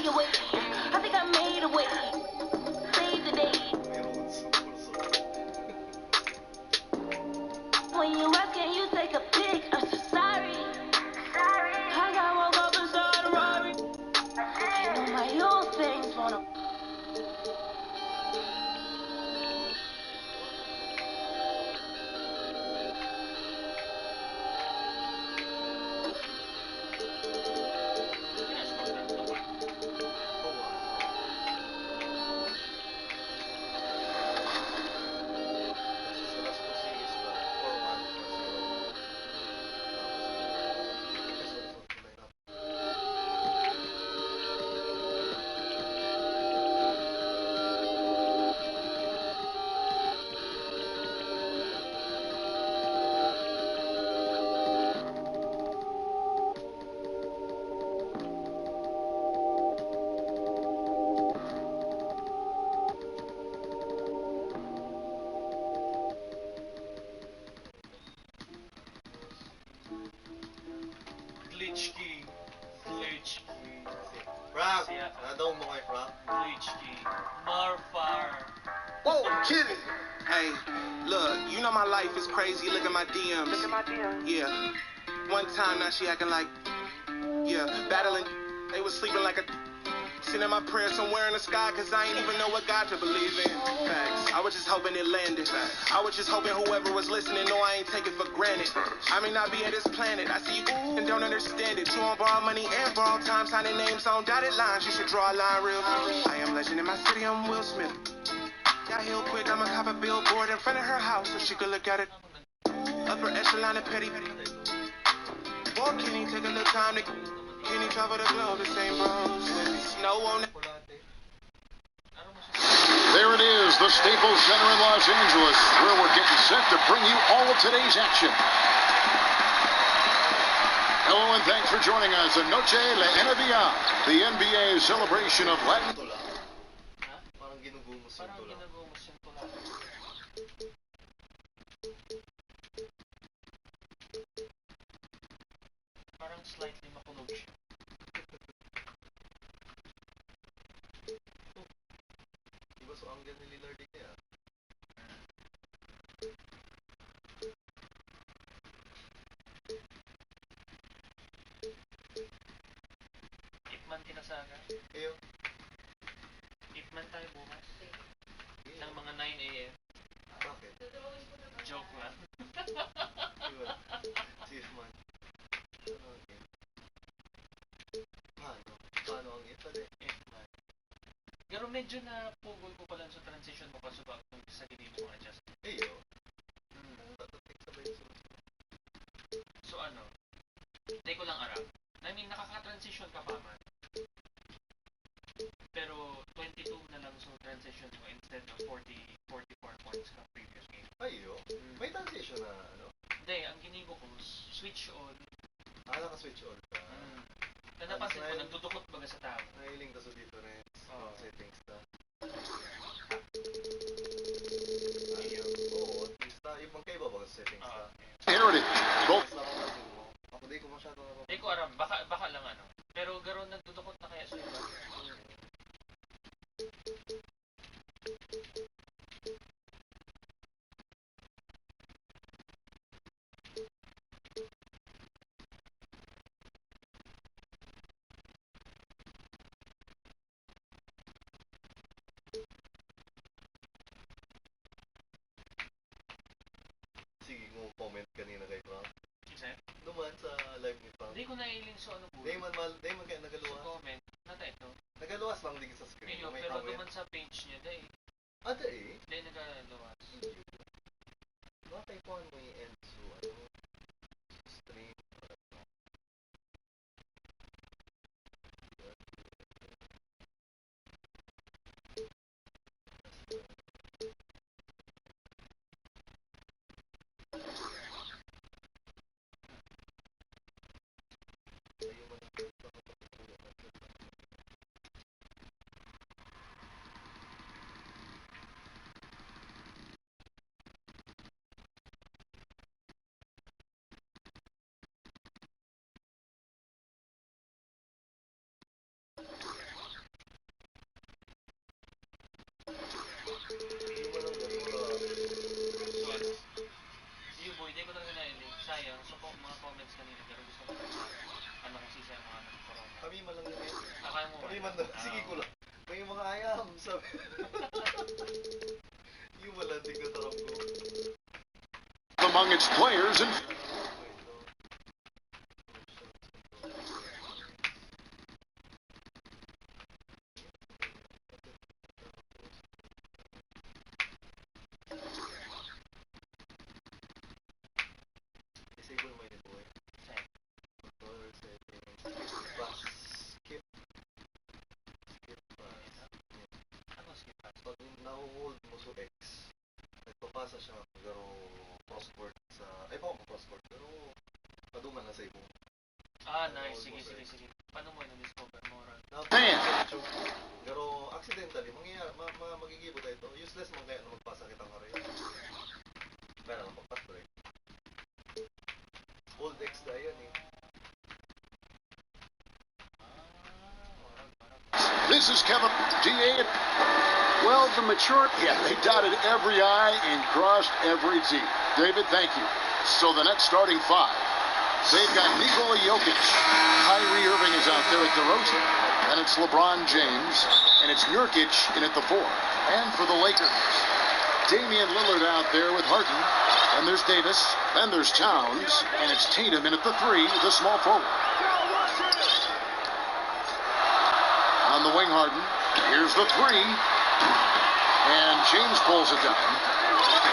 stay away. I think I made a way. Save the day. When you ask, can you take a pic? I'm so sorry. I got woke up inside a Rari. You know my old things wanna. Glitchki. Rock! Nadaw mo kay Rock? Glitchki. Marfar. Whoa, kidding. Hey, look, you know my life is crazy. Look at my DMs. Yeah. One time now she acting like, yeah, battling. They was sleeping like a. Sending my prayers somewhere in the sky, cause I ain't even know what God to believe in. Facts. I was just hoping it landed. Facts. I was just hoping whoever was listening know I ain't taking for granted. I may not be at this planet. I see you and don't understand it. You won't borrow money and borrow time, signing names on dotted lines. You should draw a line real. I am legend in my city, I'm Will Smith. Got heel quick, I'ma cop a billboard in front of her house so she could look at it. Upper echelon of petty. Boy, Kenny take a little time to. Kenny travel the globe, the same bros. Snow on. There it is, the Staples Center in Los Angeles, where we're getting set to bring you all of today's action. Hello and thanks for joining us on Noche La NBA, the NBA celebration of Latin. Parang ginugumos yung tula. Parang slightly makulog siya. Diba so angle ni Lillard kaya? Ipman tinasaga. Eyo. Ipman tayo bukas. Ng mga 9 a.m. Bakit? Joke lang. Diba? Si Ifman. Okay. Paano ang Italy? Ipman. Pero medyo na pugol ko pala sa transition mo kasubag sa hindi mo adjust. Eyo. Tatatik sabay susunod. So ano? Hindi ko lang aram. I mean, nakaka-transition ka pa man. Pero 22 na lang so transition mo instead of 44 points ka previous game. Ayo. May transition na ano? Hindi, ang ginigo ko, switch on. Naka-switch on ka. Napansin ko, nagdudukot baga sa tao. Nahiling ka sa difference. Settings ka. Ayun. Oo, at least na. Ibang kayo ba sa settings ka? Here it is. Go. Ako di ko masyado na. Hindi ko aram, baka lang ano. Pero garo nagdudukot na kaya sa iba. Sige mo comment kanina kay Frank. Isa? Duman sa live ni Frank. Hindi ko nailing so ano po. Di man kaya nagaluwas. Comment. Nata ito. Nagaluwas lang din sa screen. Video, May pero comment. duman sa page niya, dahil. Ada eh. Dahil nagalawas. Bakit po mo i-end so ano? Stream. May man daw, sige ko lang. May mga ayam, sabi. Yung wala, di ka tarap ko. Among its players and Disable mo yun, boy. Controller settings. Pass. Skip. Skip pass. Ano skip pass? Pag na-hold mo sa X, nagpapasa siya pero crossword sa... Ay, baka mo crossword pero paduman na sa ibong. Nice. Sige. Paano mo na-discover mo, Ron? Pero accidentally, magigibo tayo ito. Useless man kaya na magpasa kita nga rin. Pero magpas ko rin. Hold X na yan eh. this is Kevin DA. Well, the mature, they dotted every I and crossed every T. David, thank you. So the next starting five, they've got Nikola Jokic. Kyrie Irving is out there at the rotate. And it's LeBron James. And it's Nurkic in at the 4. And for the Lakers, Damian Lillard out there with Harden. And there's Davis. Then there's Towns. And it's Tatum in at the 3, the small forward. On the wing, Harden. Here's the 3. And James pulls it down.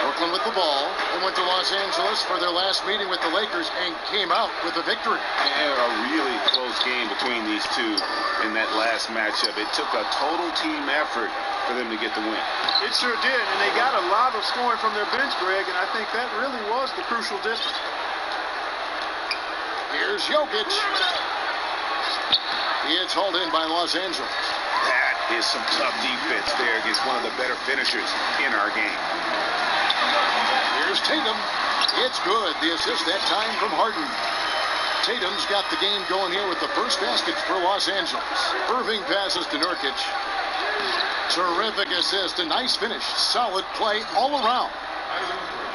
Brooklyn with the ball. They went to Los Angeles for their last meeting with the Lakers and came out with a victory. And a really close game between these two in that last matchup. It took a total team effort for them to get the win. It sure did, and they got a lot of scoring from their bench, Greg, and I think that really was the crucial difference. Here's Jokic. It's hauled in by Los Angeles. That is some tough defense there against one of the better finishers in our game. Here's Tatum. It's good. The assist that time from Harden. Tatum's got the game going here with the first basket for Los Angeles. Irving passes to Nurkic. Terrific assist. A nice finish. Solid play all around.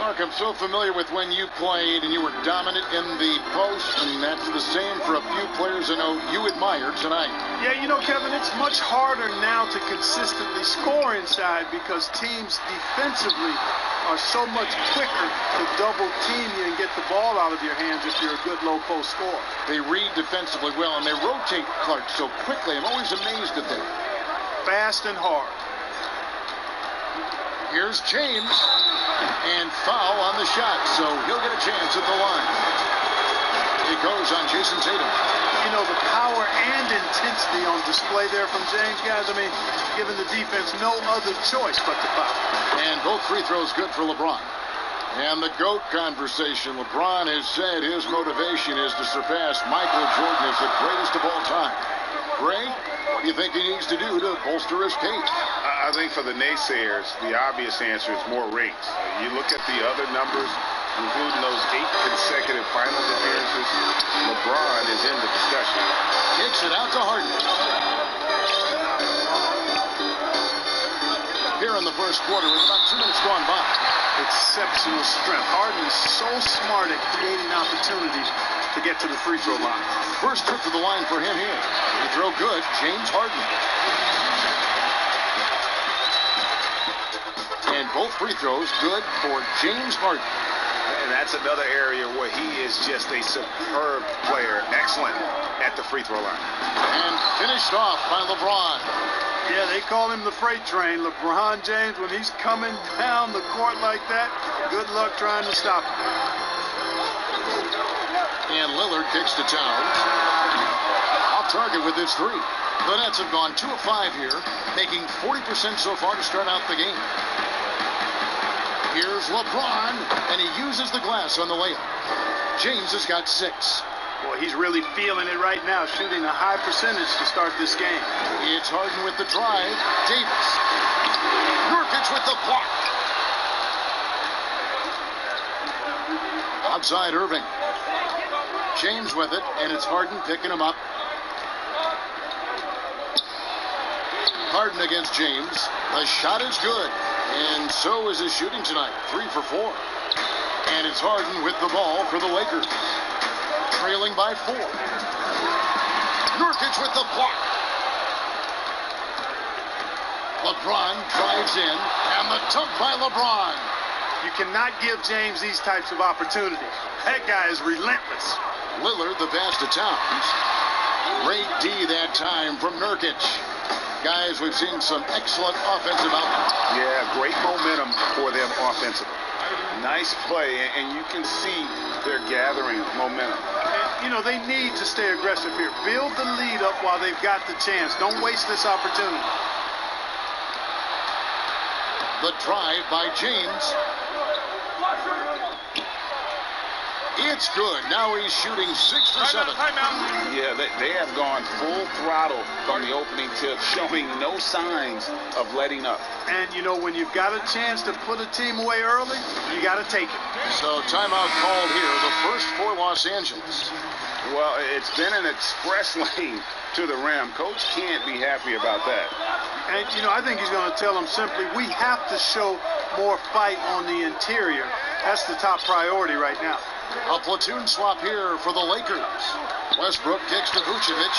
Mark, I'm so familiar with when you played and you were dominant in the post, and that's the same for a few players I know you admire tonight. Yeah, you know, Kevin, it's much harder now to consistently score inside because teams defensively are so much quicker to double team you and get the ball out of your hands if you're a good low post scorer. They read defensively well, and they rotate Clark so quickly. I'm always amazed at that. Fast and hard. Here's James, and foul on the shot, so he'll get a chance at the line. It goes on Jason Tatum. You know, the power and intensity on display there from James, guys. I mean, giving the defense no other choice but to foul. And both free throws good for LeBron. And the GOAT conversation. LeBron has said his motivation is to surpass Michael Jordan as the greatest of all time. Ray, what do you think he needs to do to bolster his case? I think for the naysayers, the obvious answer is more rings. You look at the other numbers, including those 8 consecutive finals appearances, LeBron is in the discussion. Kicks it out to Harden. Here in the first quarter with about 2 minutes gone by. Exceptional strength. Harden is so smart at creating opportunities to get to the free throw line. First trip to the line for him here. Free throw good, James Harden. And both free throws good for James Harden. And that's another area where he is just a superb player. Excellent at the free throw line. And finished off by LeBron. Yeah, they call him the freight train. LeBron James, when he's coming down the court like that, good luck trying to stop him. And Lillard kicks to Towns. Off target with his 3. The Nets have gone 2 of 5 here, making 40% so far to start out the game. Here's LeBron, and he uses the glass on the layup. James has got 6. Boy, he's really feeling it right now, shooting a high percentage to start this game. It's Harden with the drive. Davis. Nurkic with the block. Outside Irving. James with it, and it's Harden picking him up. Harden against James. The shot is good, and so is his shooting tonight. 3 for 4. And it's Harden with the ball for the Lakers. Trailing by 4. Nurkic with the block. LeBron drives in, and the dunk by LeBron. You cannot give James these types of opportunities. That guy is relentless. Lillard, the pass to Towns. Great D that time from Nurkic. Guys, we've seen some excellent offensive output. Yeah, great momentum for them offensively. Nice play, and you can see they're gathering momentum. And, you know, they need to stay aggressive here. Build the lead up while they've got the chance. Don't waste this opportunity. The drive by James. It's good. Now he's shooting 6 for 7. Yeah, they have gone full throttle from the opening tip, showing no signs of letting up. And, you know, when you've got a chance to put a team away early, you got to take it. So timeout called here, the first for Los Angeles. Well, it's been an express lane to the rim. Coach can't be happy about that. And, you know, I think he's going to tell them simply, we have to show more fight on the interior. That's the top priority right now. A platoon swap here for the Lakers. Westbrook kicks to Vucevic.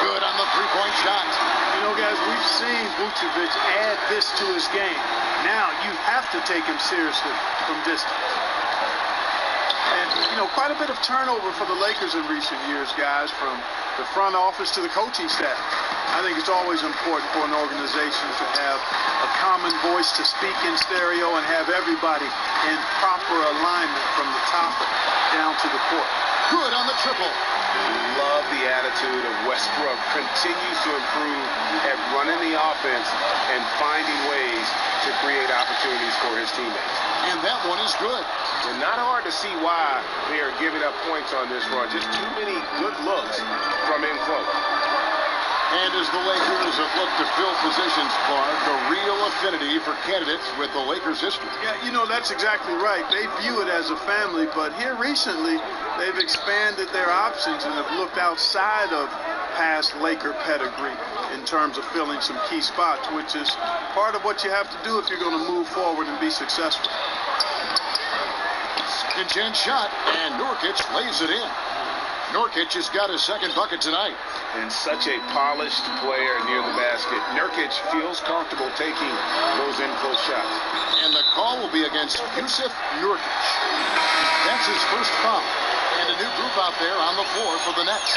Good on the three-point shot. You know, guys, we've seen Vucevic add this to his game. Now you have to take him seriously from distance. And, you know, quite a bit of turnover for the Lakers in recent years, guys, from the front office to the coaching staff. I think it's always important for an organization to have a common voice to speak in stereo and have everybody in proper alignment from the top down to the court. Good on the triple. Love the attitude of Westbrook. Continues to improve at running the offense and finding ways to create opportunities for his teammates. And that one is good. And not hard to see why they are giving up points on this run. Just too many good looks from in close. And as the Lakers have looked to fill positions, Clark, a real affinity for candidates with the Lakers' history. Yeah, you know, that's exactly right. They view it as a family, but here recently, they've expanded their options and have looked outside of past Laker pedigree in terms of filling some key spots, which is part of what you have to do if you're going to move forward and be successful. Second chance shot, and Nurkic lays it in. Nurkic has got his second bucket tonight. And such a polished player near the basket. Nurkic feels comfortable taking those in-close shots. And the call will be against Yusuf Nurkic. That's his first foul. And a new group out there on the floor for the Nets.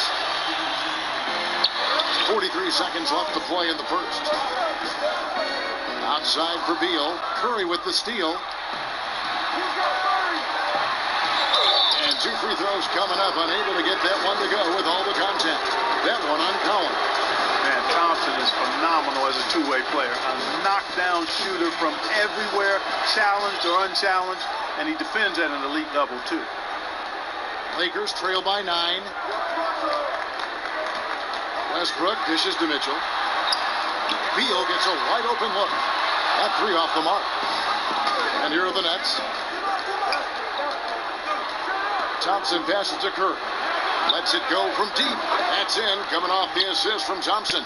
43 seconds left to play in the first. Outside for Beal. Curry with the steal. And 2 free throws coming up. Unable to get that one to go with all the contact. That one on Collins. Man, Thompson is phenomenal as a two-way player. A knockdown shooter from everywhere, challenged or unchallenged, and he defends at an elite level, too. Lakers trail by 9. Westbrook dishes to Mitchell. Beal gets a wide open look. That three off the mark. And here are the Nets. Thompson passes to Curry. Lets it go from deep. That's in, coming off the assist from Thompson.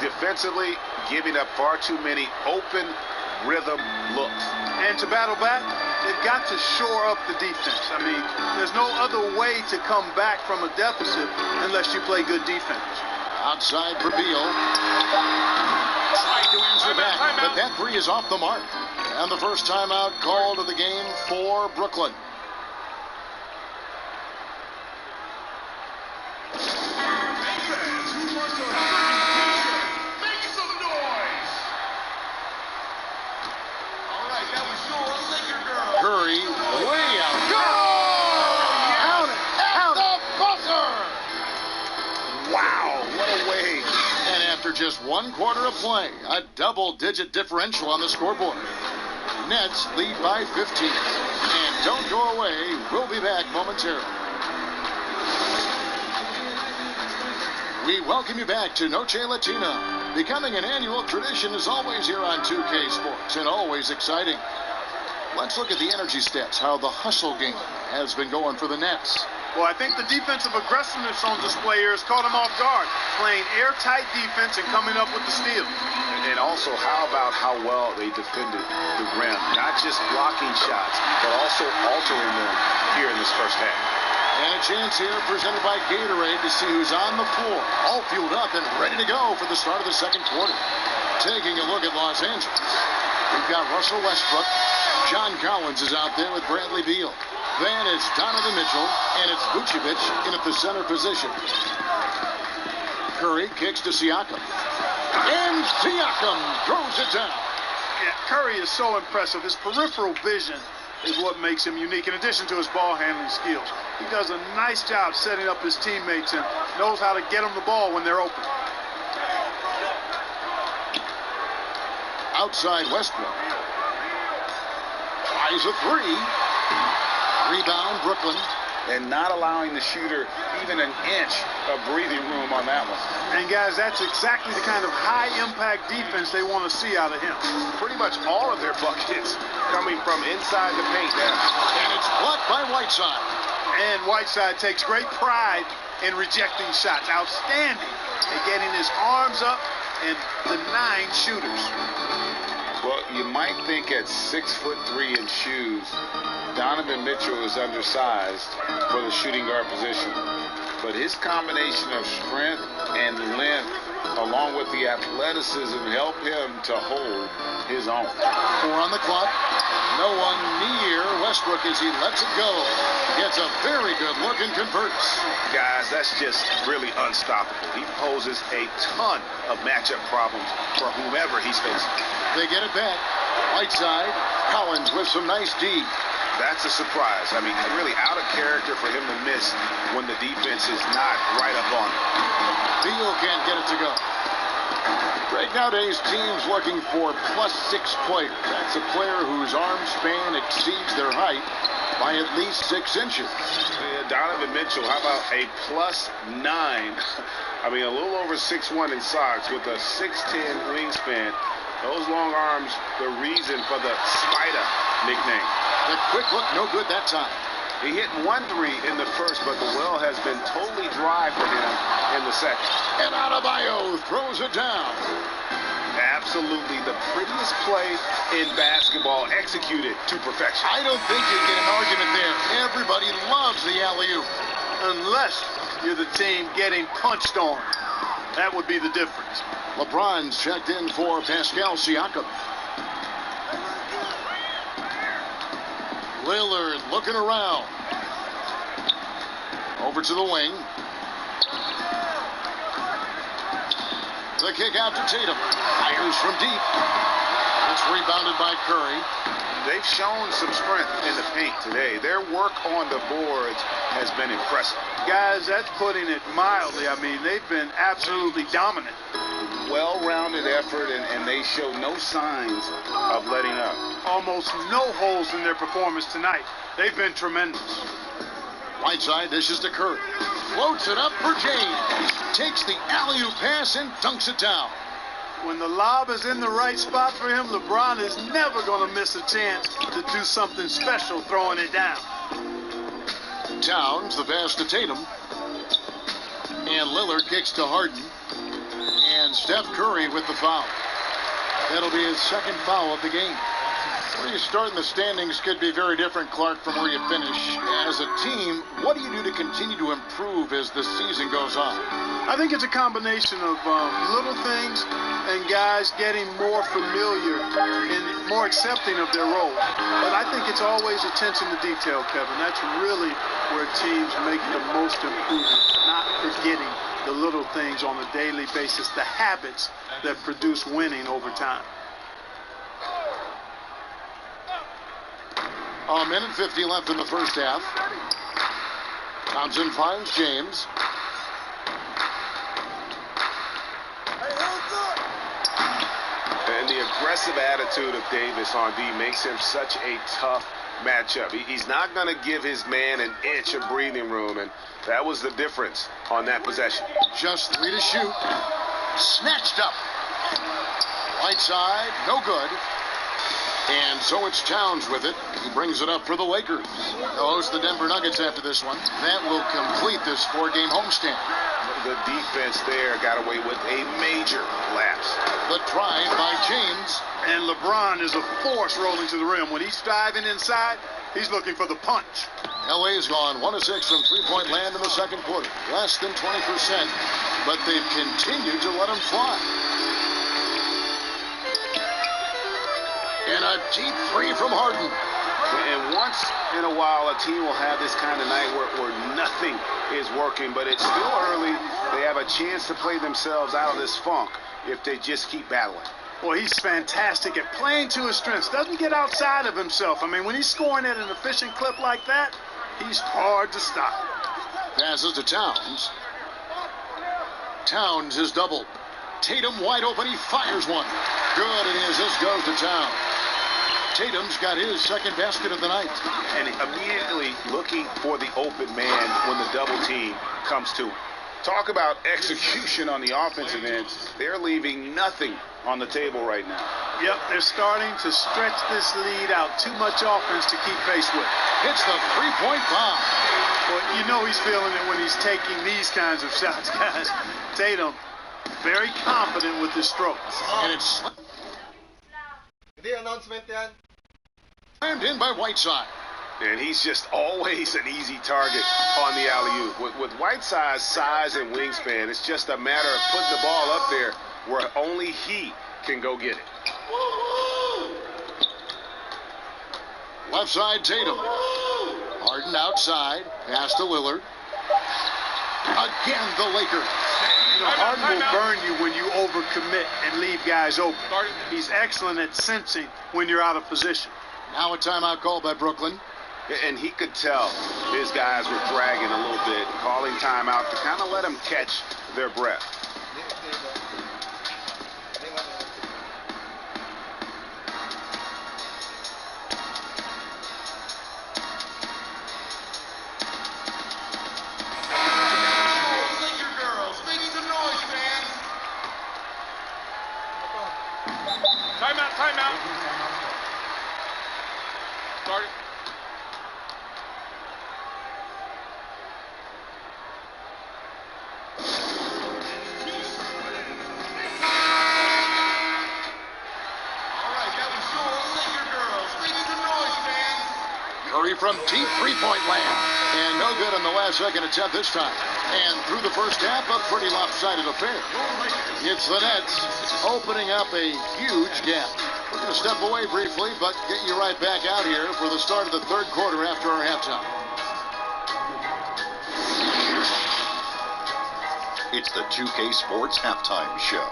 Defensively, giving up far too many open rhythm looks. And to battle back, they've got to shore up the defense. I mean, there's no other way to come back from a deficit unless you play good defense. Outside for Beal. Trying to answer back, but that three is off the mark. And the first timeout called of the game for Brooklyn. Curry, way out. Count it. At the buzzer. Wow, what a way. And after just 1 quarter of play, a double-digit differential on the scoreboard. Nets lead by 15. And don't go away. We'll be back momentarily. We welcome you back to Noche Latina. Becoming an annual tradition is always here on 2K Sports and always exciting. Let's look at the energy stats, how the hustle game has been going for the Nets. Well, I think the defensive aggressiveness on display here has caught them off guard, playing airtight defense and coming up with the steal. And also, how about how well they defended the rim? Not just blocking shots, but also altering them here in this first half. And a chance here presented by Gatorade to see who's on the floor. All fueled up and ready to go for the start of the second quarter. Taking a look at Los Angeles. We've got Russell Westbrook. John Collins is out there with Bradley Beal. Then it's Donovan Mitchell, and it's Vucevic in at the center position. Curry kicks to Siakam. And Siakam throws it down. Yeah, Curry is so impressive. His peripheral vision is what makes him unique, in addition to his ball handling skills. He does a nice job setting up his teammates and knows how to get them the ball when they're open. Outside Westbrook. Tries a three. Rebound, Brooklyn. And not allowing the shooter even an inch of breathing room on that one. And guys, that's exactly the kind of high-impact defense they want to see out of him. Pretty much all of their buckets coming from inside the paint now. And it's blocked by Whiteside. And Whiteside takes great pride in rejecting shots. Outstanding at getting his arms up and denying shooters. Well, you might think at 6'3" in shoes, Donovan Mitchell is undersized for the shooting guard position. But his combination of strength and length, along with the athleticism, help him to hold his own. 4 on the clock. No one near Westbrook as he lets it go. Gets a very good look and converts. Guys, that's just really unstoppable. He poses a ton of matchup problems for whomever he's facing. They get it back. Whiteside. Collins with some nice D. That's a surprise. I mean, really out of character for him to miss when the defense is not right up on him. Beal can't get it to go. Right nowadays, teams looking for +6 players. That's a player whose arm span exceeds their height by at least 6 inches. Yeah, Donovan Mitchell, how about a +9? I mean, a little over 6'1" in socks with a 6'10" wingspan. Those long arms, the reason for the Spider nickname. The quick look, no good that time. He hit 1 3 in the first, but the well has been totally dry for him in the second. And Adebayo throws it down. Absolutely the prettiest play in basketball, executed to perfection. I don't think you get an argument there. Everybody loves the alley-oop. Unless you're the team getting punched on. That would be the difference. LeBron's checked in for Pascal Siakam. Lillard looking around. Over to the wing. The kick out to Tatum. Fires from deep. It's rebounded by Curry. They've shown some strength in the paint today. Their work on the boards has been impressive. Guys, that's putting it mildly. I mean, they've been absolutely dominant. Well-rounded effort, and they show no signs of letting up. Almost no holes in their performance tonight. They've been tremendous. Whiteside dishes to Curry. Floats it up for James. Takes the alley-oop pass and dunks it down. When the lob is in the right spot for him, LeBron is never going to miss a chance to do something special throwing it down. Towns, the pass to Tatum. And Lillard kicks to Harden. And Steph Curry with the foul. That'll be his second foul of the game. Where you start in the standings could be very different, Clark, from where you finish. As a team, what do you do to continue to improve as the season goes on? I think it's a combination of little things and guys getting more familiar and more accepting of their role. But I think it's always attention to detail, Kevin. That's really where teams make the most improvement, not forgetting the little things on a daily basis, the habits that produce winning over time. A minute 50 left in the first half. Thompson finds James. And the aggressive attitude of Davis on D makes him such a tough matchup. He's not going to give his man an inch of breathing room, and that was the difference on that possession. Just 3 to shoot. Snatched up. Whiteside, no good. And so it's Towns with it. He brings it up for the Lakers. They'll host the Denver Nuggets after this one. That will complete this 4-game homestand. The defense there got away with a major lapse. The drive by James. And LeBron is a force rolling to the rim. When he's diving inside, he's looking for the punch. LA's gone 1 of 6 from three-point land in the second quarter. Less than 20%, but they've continued to let them fly. And a deep three from Harden. And once in a while, a team will have this kind of night where nothing is working, but it's still early. They have a chance to play themselves out of this funk if they just keep battling. Well, he's fantastic at playing to his strengths. Doesn't get outside of himself. I mean, when he's scoring at an efficient clip like that, he's hard to stop. Passes to Towns. Towns is doubled. Tatum wide open. He fires one. Good, and his assist goes to Towns. Tatum's got his second basket of the night. And immediately looking for the open man when the double team comes to him. Talk about execution on the offensive end. They're leaving nothing on the table right now. Yep, they're starting to stretch this lead out. Too much offense to keep pace with. Hits the three-point bomb. Well, you know he's feeling it when he's taking these kinds of shots, guys. Tatum, very confident with his strokes. And it's Hindi, announcement yan. slammed in by Whiteside. And he's just always an easy target on the alley-oop. With Whiteside's size and wingspan, it's just a matter of putting the ball up there where only he can go get it. Left side, Tatum. Harden outside. Pass to Lillard. Again, the Lakers. You know, Harden will burn you when you overcommit and leave guys open. He's excellent at sensing when you're out of position. Now a timeout call by Brooklyn. And he could tell his guys were dragging a little bit, calling timeout to kind of let them catch their breath. Timeout. Start. Curry from deep three-point land. And no good on the last second attempt this time. And through the first half, a pretty lopsided affair. It's the Nets opening up a huge gap. We're going to step away briefly, but get you right back out here for the start of the third quarter after our halftime. It's the 2K Sports Halftime Show.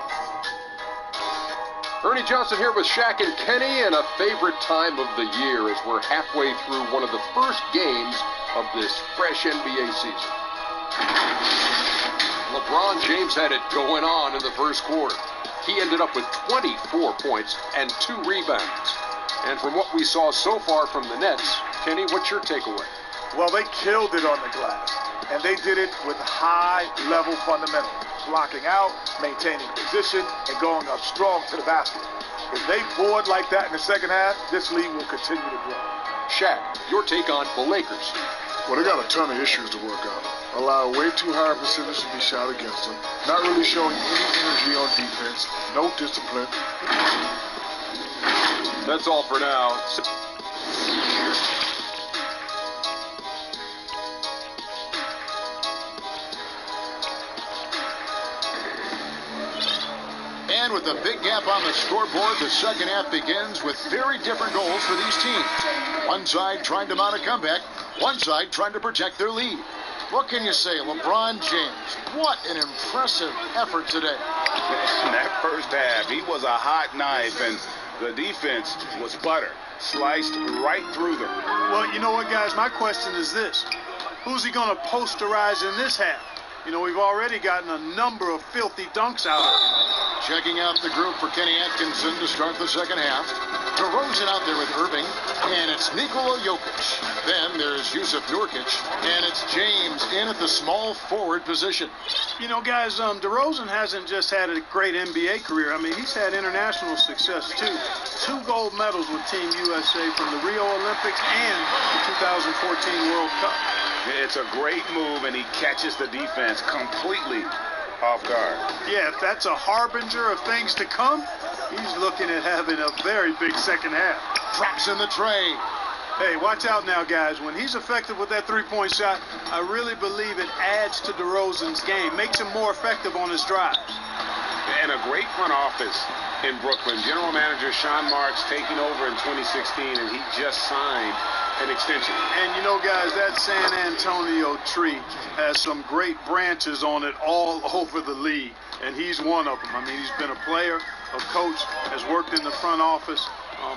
Ernie Johnson here with Shaq and Kenny, and a favorite time of the year as we're halfway through one of the first games of this fresh NBA season. LeBron James had it going on in the first quarter. He ended up with 24 points and 2 rebounds. And from what we saw so far from the Nets, Kenny, what's your takeaway? Well, they killed it on the glass, and they did it with high-level fundamentals. Blocking out, maintaining position, and going up strong to the basket. If they board like that in the second half, this league will continue to grow. Shaq, your take on the Lakers. Well, they got a ton of issues to work out. Allow way too high a percentage to be shot against them. Not really showing any energy on defense. No discipline. That's all for now. And with a big gap on the scoreboard, the second half begins with very different goals for these teams. One side trying to mount a comeback, one side trying to protect their lead. What can you say, LeBron James? What an impressive effort today. In that first half, he was a hot knife, and the defense was butter. Sliced right through them. Well, you know what, guys? My question is this. Who's he going to posterize in this half? You know, we've already gotten a number of filthy dunks out of it. Checking out the group for Kenny Atkinson to start the second half. DeRozan out there with Irving, and it's Nikola Jokic. Then there's Yusuf Nurkic, and it's James in at the small forward position. You know, guys, DeRozan hasn't just had a great NBA career. I mean, he's had international success, too. 2 gold medals with Team USA from the Rio Olympics and the 2014 World Cup. It's a great move, and he catches the defense completely off guard. Yeah, if that's a harbinger of things to come, he's looking at having a very big second half. Drops in the tray. Hey, watch out now, guys. When he's effective with that three-point shot, I really believe it adds to DeRozan's game, makes him more effective on his drives. And a great front office in Brooklyn. General Manager Sean Marks taking over in 2016, and he just signed an extension. And you know, guys, that San Antonio tree has some great branches on it all over the league, and he's one of them. I mean, he's been a player, a coach, has worked in the front office.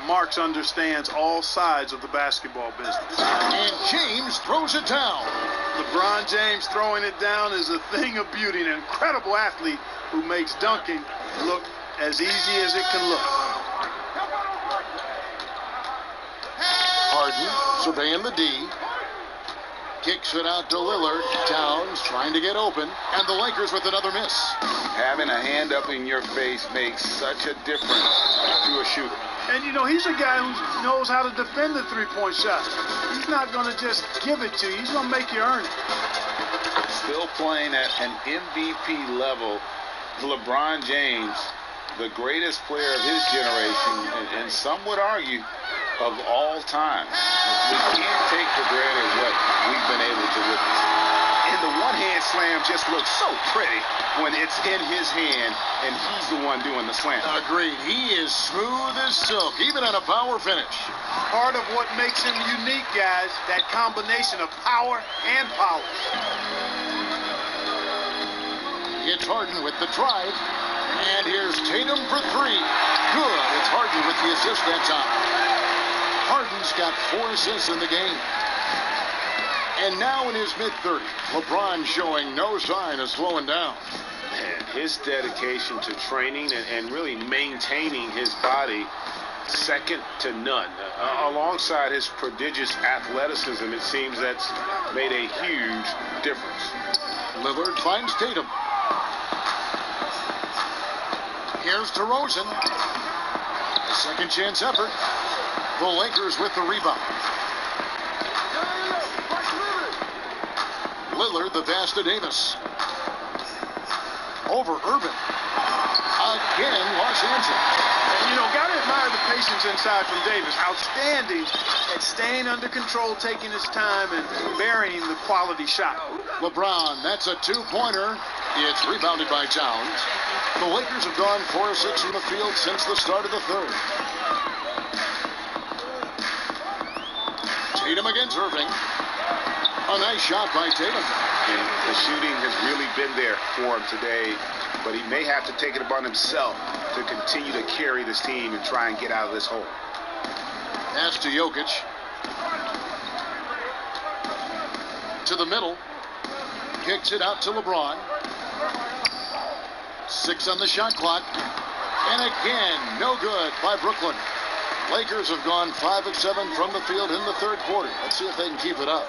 Marks understands all sides of the basketball business. And James throws it down. LeBron James throwing it down is a thing of beauty, an incredible athlete who makes dunking look as easy as it can look. Harden surveying the D. Kicks it out to Lillard. Towns trying to get open. And the Lakers with another miss. Having a hand up in your face makes such a difference to a shooter. And, you know, he's a guy who knows how to defend the three-point shot. He's not going to just give it to you. He's going to make you earn it. Still playing at an MVP level, LeBron James, the greatest player of his generation, and some would argue of all time. We can't take for granted what we've been able to witness. And the one-hand slam just looks so pretty when it's in his hand and he's the one doing the slam. Agreed. He is smooth as silk, even on a power finish. Part of what makes him unique, guys, that combination of power and polish. It's Harden with the drive. And here's Tatum for three. Good. It's Harden with the assist that time. Harden's got 4 assists in the game. And now in his mid-30s, LeBron showing no sign of slowing down. And his dedication to training and really maintaining his body, second to none. Alongside his prodigious athleticism, it seems that's made a huge difference. Lillard finds Tatum. Here's DeRozan. A second chance effort. The Lakers with the rebound. Lillard, the pass to Davis. Over Irvin. Again, Los Angeles. You know, got to admire the patience inside from Davis. Outstanding at staying under control, taking his time, and burying the quality shot. LeBron, that's a two-pointer. It's rebounded by Towns. The Lakers have gone 4 of 6 from the field since the start of the third. Tatum against Irving. A nice shot by Tatum. And the shooting has really been there for him today, but he may have to take it upon himself to continue to carry this team and try and get out of this hole. Pass to Jokic. To the middle. Kicks it out to LeBron. 6 on the shot clock. And again, no good by Brooklyn. Lakers have gone 5 of 7 from the field in the third quarter. Let's see if they can keep it up.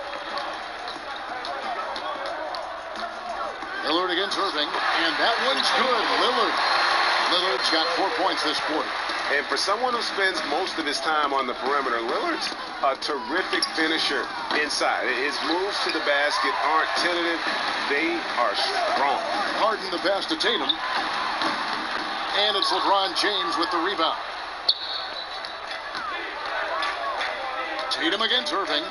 Lillard against Irving, and that one's good. Lillard's got 4 points this quarter. And for someone who spends most of his time on the perimeter, Lillard's a terrific finisher inside. His moves to the basket aren't tentative. They are strong. Harden the pass to Tatum. And it's LeBron James with the rebound. Tatum against Irving.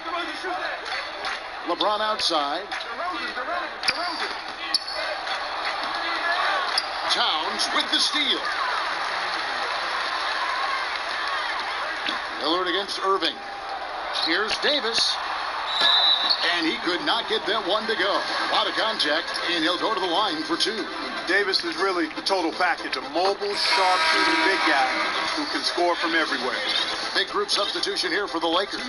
LeBron outside. Towns with the steal. Lillard against Irving. Here's Davis. And he could not get that one to go. A lot of contact, and he'll go to the line for 2. Davis is really the total package. A mobile, sharp-shooting big guy who can score from everywhere. Big group substitution here for the Lakers.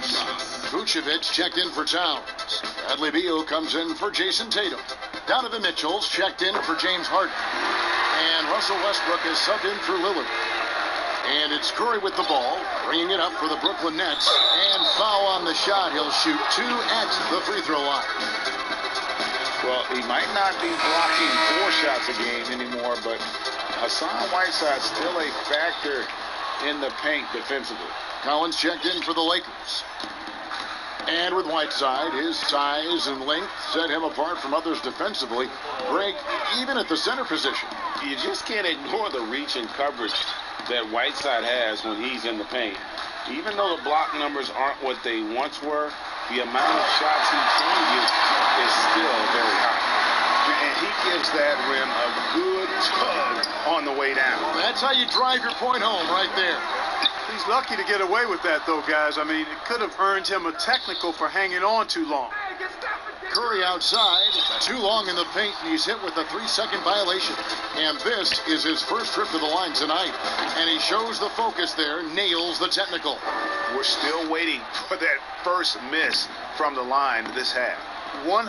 Vucevic checked in for Towns. Bradley Beal comes in for Jason Tatum. Donovan Mitchell's checked in for James Harden. And Russell Westbrook is subbed in for Lillard. And it's Curry with the ball, bringing it up for the Brooklyn Nets. And foul on the shot. He'll shoot 2 at the free throw line. Well, he might not be blocking 4 shots a game anymore, but Hassan Whiteside's still a factor in the paint defensively. Collins checked in for the Lakers. And with Whiteside, his size and length set him apart from others defensively. Greg, even at the center position. You just can't ignore the reach and coverage that Whiteside has when he's in the paint. Even though the block numbers aren't what they once were, the amount of shots he changes is still very high. And he gives that rim a good tug on the way down. That's how you drive your point home right there. He's lucky to get away with that, though, guys. I mean, it could have earned him a technical for hanging on too long. Curry outside, too long in the paint, and he's hit with a 3-second violation. And this is his first trip to the line tonight. And he shows the focus there, nails the technical. We're still waiting for that first miss from the line this half. 100%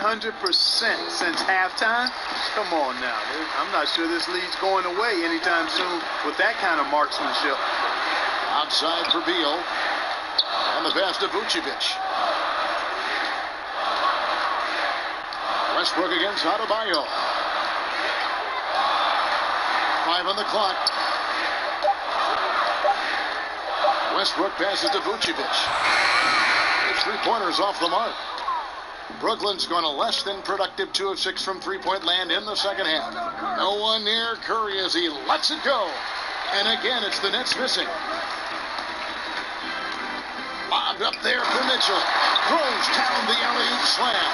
since halftime? Come on now. I'm not sure this lead's going away anytime soon with that kind of marksmanship. Outside for Beal. And the pass to Vucevic. Westbrook against Adebayo. 5 on the clock. Westbrook passes to Vucevic. His three-pointers off the mark. Brooklyn's going to less than productive 2 of 6 from three-point land in the second half. No one near Curry as he lets it go. And again, it's the Nets missing. Bobbed up there for Mitchell. Throws down the alley-oop slam.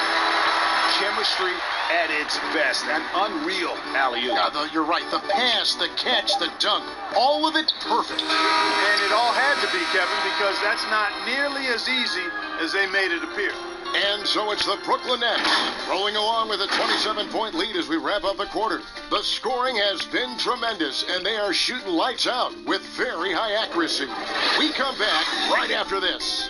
Chemistry at its best. An unreal alley-oop. Yeah, you're right. The pass, the catch, the dunk. All of it perfect. And it all had to be, Kevin, because that's not nearly as easy as they made it appear. And so it's the Brooklyn Nets rolling along with a 27-point lead as we wrap up the quarter. The scoring has been tremendous, and they are shooting lights out with very high accuracy. We come back right after this.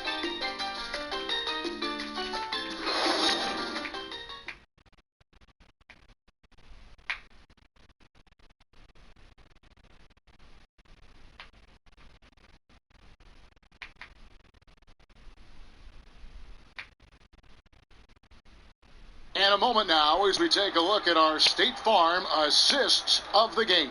And a moment now as we take a look at our State Farm assists of the game.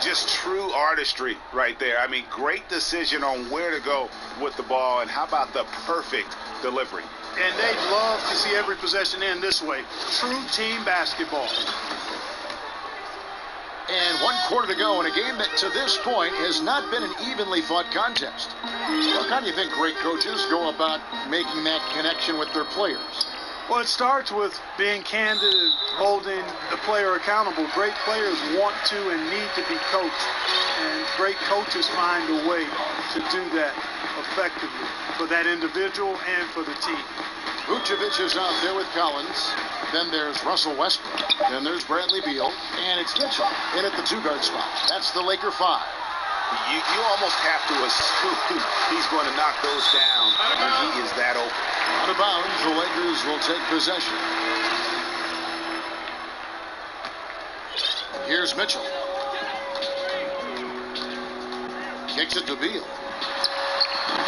Just true artistry right there. I mean, great decision on where to go with the ball, and how about the perfect delivery? And they'd love to see every possession end this way. True team basketball. And 1 quarter to go in a game that to this point has not been an evenly fought contest. How do you think great coaches go about making that connection with their players? Well, it starts with being candid and holding the player accountable. Great players want to and need to be coached, and great coaches find a way to do that effectively for that individual and for the team. Vucevic is out there with Collins. Then there's Russell Westbrook. Then there's Bradley Beal. And it's Mitchell in at the 2-guard spot. That's the Laker 5. You almost have to assume he's going to knock those down when he is that open. Out of bounds, the Lakers will take possession. Here's Mitchell. Kicks it to Beal.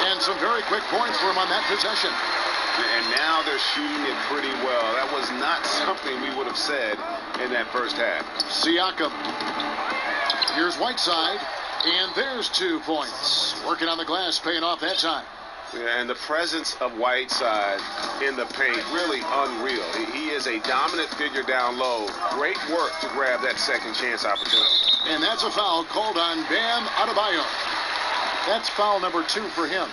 And some very quick points for him on that possession. And now they're shooting it pretty well. That was not something we would have said in that first half. Siakam. Here's Whiteside. And there's 2 points. Working on the glass, paying off that time. Yeah, and the presence of Whiteside in the paint, really unreal. He is a dominant figure down low. Great work to grab that second chance opportunity. And that's a foul called on Bam Adebayo. That's foul number 2 for him.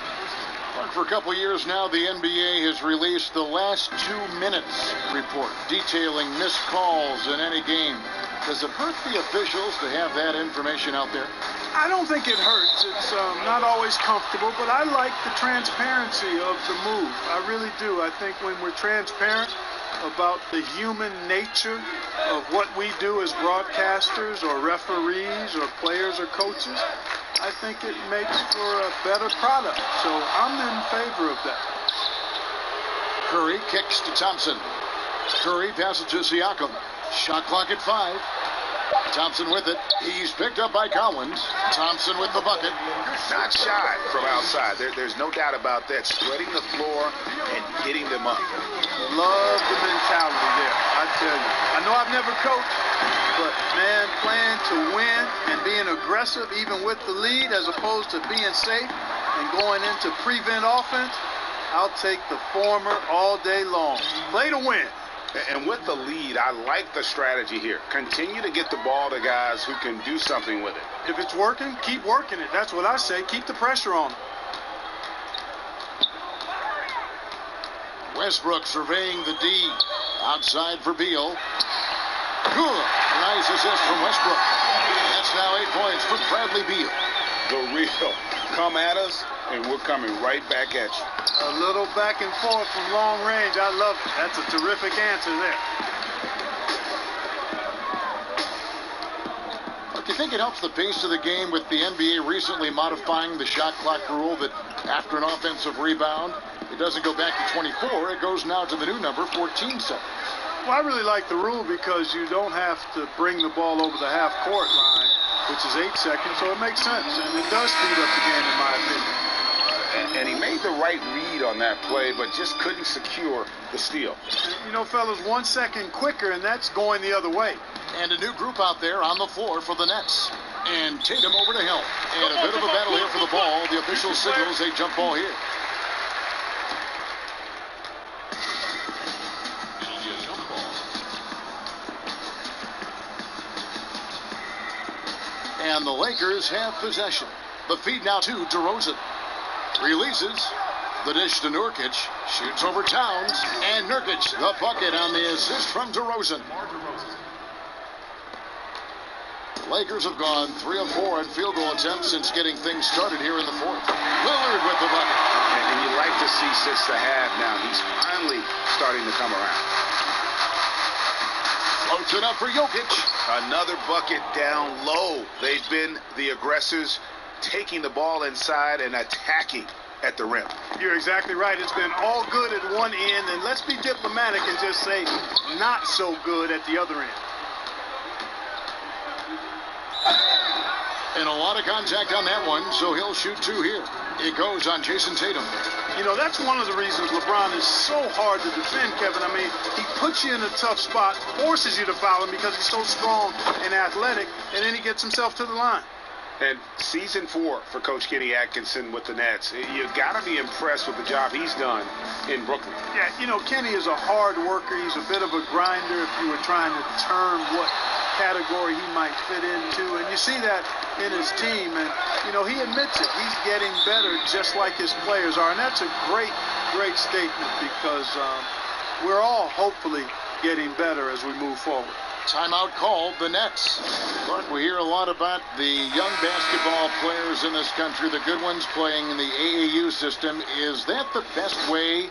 For a couple years now, the NBA has released the last 2 minutes report detailing missed calls in any game. Does it hurt the officials to have that information out there? I don't think it hurts. It's not always comfortable, but I like the transparency of the move. I really do. I think when we're transparent about the human nature of what we do as broadcasters or referees or players or coaches, I think it makes for a better product. So I'm in favor of that. Curry kicks to Thompson. Curry passes to Siakam. Shot clock at 5. Thompson with it. He's picked up by Collins. Thompson with the bucket. Not shy from outside. There's no doubt about that. Spreading the floor and getting them up. Love the mentality there, I tell you. I know I've never coached, but man, playing to win and being aggressive even with the lead as opposed to being safe and going into prevent offense, I'll take the former all day long. Play to win. And with the lead, I like the strategy here. Continue to get the ball to guys who can do something with it. If it's working, keep working it. That's what I say. Keep the pressure on them. Westbrook surveying the D. Outside for Beal. Good. Nice assist from Westbrook. That's now 8 points for Bradley Beal. The real. Come at us, and we're coming right back at you. A little back and forth from long range. I love it. That's a terrific answer there. Do you think it helps the pace of the game with the NBA recently modifying the shot clock rule that after an offensive rebound, it doesn't go back to 24, it goes now to the new number, 14 seconds? Well, I really like the rule because you don't have to bring the ball over the half-court line, which is 8 seconds, so it makes sense, and it does speed up the game, in my opinion. And he made the right read on that play, but just couldn't secure the steal. You know, fellas, 1 second quicker, and that's going the other way. And a new group out there on the floor for the Nets. And Tatum over to help. And a bit of a battle here for the ball. The official signals a jump ball here. It'll be a jump ball. And the Lakers have possession. The feed now to DeRozan. Releases. The dish to Nurkic. Shoots over Towns. And Nurkic, the bucket on the assist from DeRozan. Lakers have gone 3 of 4 on field goal attempts since getting things started here in the fourth. Lillard with the bucket. And you like to see since the half now. He's finally starting to come around. Floats it up for Jokic. Another bucket down low. They've been the aggressors, taking the ball inside and attacking at the rim. You're exactly right. It's been all good at one end, and let's be diplomatic and just say not so good at the other end. And a lot of contact on that one, so he'll shoot 2 here. It goes on Jason Tatum. You know, that's one of the reasons LeBron is so hard to defend, Kevin. I mean, he puts you in a tough spot, forces you to foul him because he's so strong and athletic, and then he gets himself to the line. And season 4 for Coach Kenny Atkinson with the Nets. You got to be impressed with the job he's done in Brooklyn. Yeah, you know, Kenny is a hard worker. He's a bit of a grinder if you were trying to term what category he might fit into. And you see that in his team. And, you know, he admits it. He's getting better just like his players are. And that's a great, great statement because we're all hopefully getting better as we move forward. Timeout called, the Nets. Look, we hear a lot about the young basketball players in this country, the good ones playing in the AAU system. Is that the best way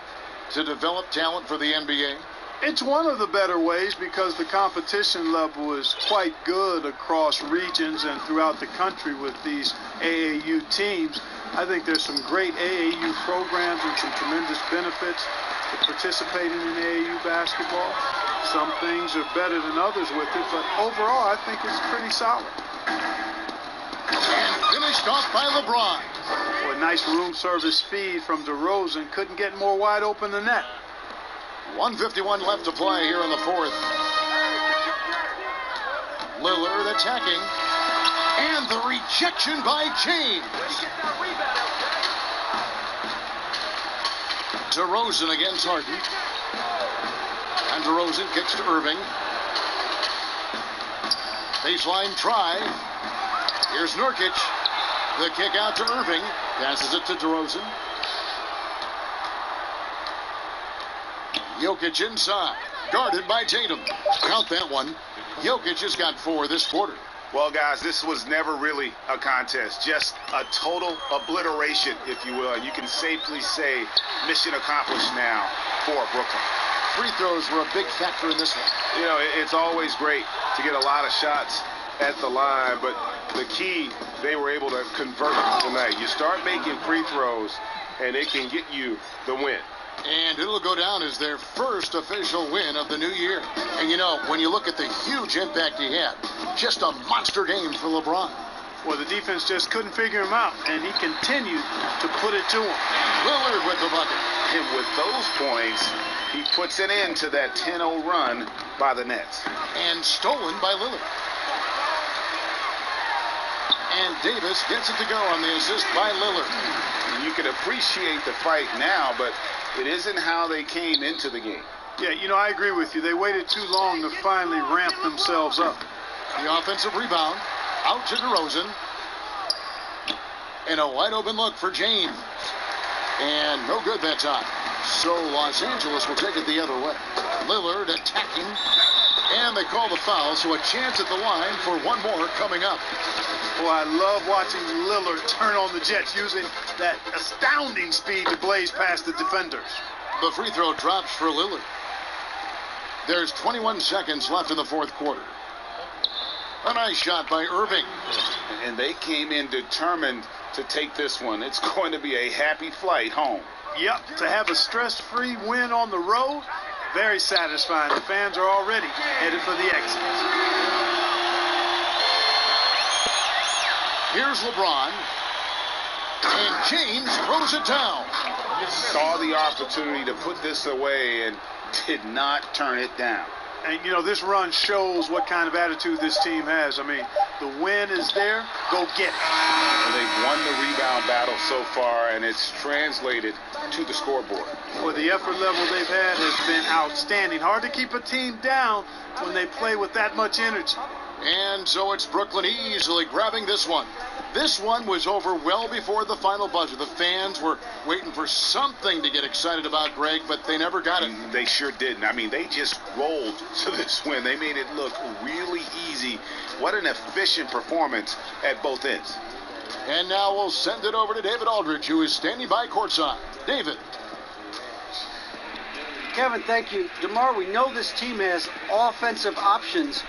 to develop talent for the NBA? It's one of the better ways because the competition level is quite good across regions and throughout the country with these AAU teams. I think there's some great AAU programs and some tremendous benefits to participating in AAU basketball. Some things are better than others with it, but overall, I think it's pretty solid. And finished off by LeBron. Well, a nice room service feed from DeRozan. Couldn't get more wide open than that. 1:51 left to play here in the fourth. Lillard attacking. And the rejection by James. DeRozan against Harden. And DeRozan kicks to Irving. Baseline try. Here's Nurkic. The kick out to Irving. Passes it to DeRozan. Jokic inside. Guarded by Tatum. Count that one. Jokic has got 4 this quarter. Well, guys, this was never really a contest. Just a total obliteration, if you will. And you can safely say mission accomplished now for Brooklyn. Free throws were a big factor in this one. You know, it's always great to get a lot of shots at the line, but the key, they were able to convert tonight. You start making free throws, and it can get you the win. And it'll go down as their first official win of the new year. And you know, when you look at the huge impact he had, just a monster game for LeBron. Well, the defense just couldn't figure him out, and he continued to put it to him. Lillard with the bucket. And with those points, he puts an end to that 10-0 run by the Nets. And stolen by Lillard. And Davis gets it to go on the assist by Lillard. And you can appreciate the fight now, but it isn't how they came into the game. Yeah, you know, I agree with you. They waited too long to finally ramp themselves up. The offensive rebound. Out to DeRozan. And a wide open look for James. And no good that time. So Los Angeles will take it the other way. Lillard attacking, and they call the foul, so a chance at the line for one more coming up. Boy, I love watching Lillard turn on the Jets using that astounding speed to blaze past the defenders. The free throw drops for Lillard. There's 21 seconds left in the fourth quarter. A nice shot by Irving. And they came in determined to take this one. It's going to be a happy flight home. Yep, to have a stress-free win on the road, very satisfying. The fans are already headed for the exit. Here's LeBron. And James throws it down. Saw the opportunity to put this away and did not turn it down. And, you know, this run shows what kind of attitude this team has. I mean, the win is there. Go get it. Well, they've won the rebound battle so far, and it's translated to the scoreboard. Well, the effort level they've had has been outstanding. Hard to keep a team down when they play with that much energy. And so it's Brooklyn easily grabbing this one. This one was over well before the final buzzer. The fans were waiting for something to get excited about, Greg, but they never got it. They sure didn't. I mean, they just rolled to this win. They made it look really easy. What an efficient performance at both ends. And now we'll send it over to David Aldridge, who is standing by courtside. David. Kevin, thank you. DeMar, we know this team has offensive options,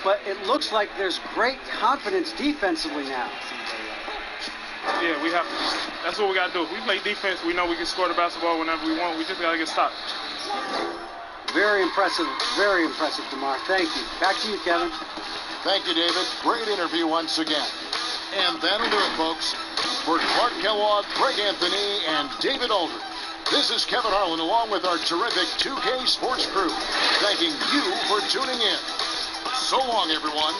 but it looks like there's great confidence defensively now. Yeah, we have to. That's what we got to do. If we play defense, we know we can score the basketball whenever we want. We just got to get stopped. Very impressive, DeMar. Thank you. Back to you, Kevin. Thank you, David. Great interview once again. And that'll do it, folks. For Clark Kellogg, Greg Anthony, and David Aldridge, this is Kevin Harlan along with our terrific 2K Sports crew, thanking you for tuning in. So long, everyone.